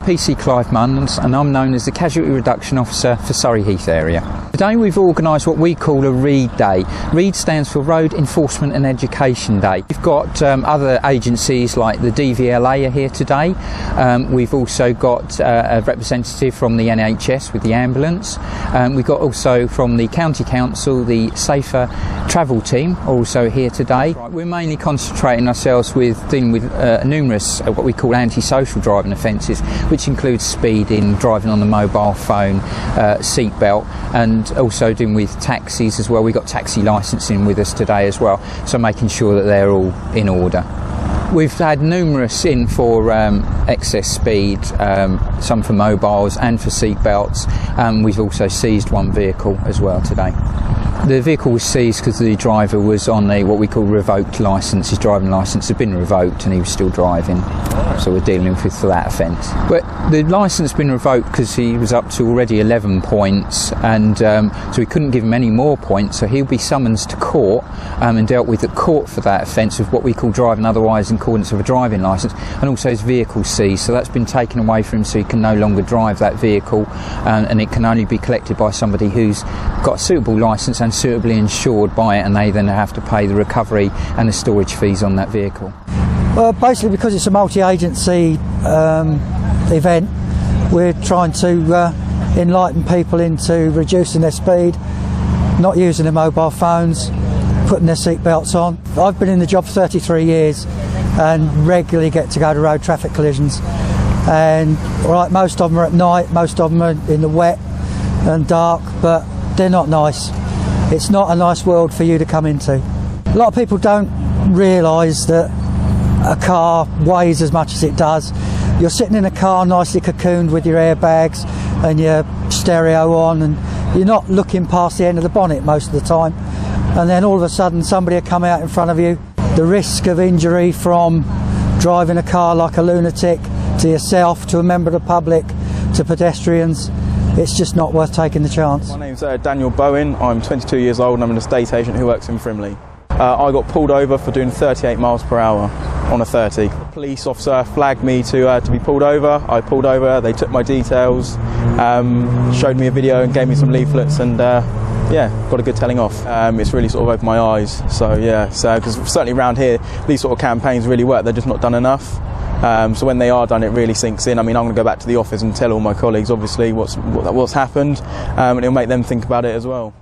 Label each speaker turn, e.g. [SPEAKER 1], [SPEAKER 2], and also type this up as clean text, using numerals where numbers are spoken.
[SPEAKER 1] PC Clive Munns and I'm known as the Casualty Reduction Officer for Surrey Heath area. Today we've organised what we call a READ Day. READ stands for Road Enforcement and Education Day. We've got other agencies like the DVLA are here today. We've also got a representative from the NHS with the ambulance. We've got also from the County Council, the Safer Travel team are also here today. We're mainly concentrating ourselves with dealing with numerous what we call antisocial driving offences, which includes speeding, driving on the mobile phone, seat belt, and also dealing with taxis as well. We've got taxi licensing with us today as well, so making sure that they're all in order. We've had numerous in for excess speed, some for mobiles and for seat belts. We've also seized one vehicle as well today. The vehicle was seized because the driver was on what we call revoked licence. His driving licence had been revoked and he was still driving, so we're dealing with for that offence. But the licence had been revoked because he was up to already 11 points, and so we couldn't give him any more points, so he'll be summoned to court and dealt with at court for that offence of what we call driving otherwise in accordance with a driving licence, and also his vehicle seized, so that's been taken away from him, so he can no longer drive that vehicle, and it can only be collected by somebody who's got a suitable licence and suitably insured by it, and they then have to pay the recovery and the storage fees on that vehicle.
[SPEAKER 2] Well, basically because it's a multi-agency event, we're trying to enlighten people into reducing their speed, not using their mobile phones, putting their seat belts on. I've been in the job for 33 years and regularly get to go to road traffic collisions, and right, most of them are at night, most of them are in the wet and dark, but they're not nice. It's not a nice world for you to come into. A lot of people don't realise that a car weighs as much as it does. You're sitting in a car nicely cocooned with your airbags and your stereo on, and you're not looking past the end of the bonnet most of the time, and then all of a sudden somebody will come out in front of you. The risk of injury from driving a car like a lunatic to yourself, to a member of the public, to pedestrians, it's just not worth taking the chance.
[SPEAKER 3] My name's Daniel Bowen, I'm 22 years old and I'm an estate agent who works in Frimley. I got pulled over for doing 38 miles per hour on a 30. The police officer flagged me to be pulled over. I pulled over, they took my details, showed me a video and gave me some leaflets, and yeah, got a good telling off. It's really sort of opened my eyes, so yeah, because certainly around here these sort of campaigns really work, they're just not done enough. So when they are done, it really sinks in. I mean, I'm going to go back to the office and tell all my colleagues obviously what's happened, and it'll make them think about it as well.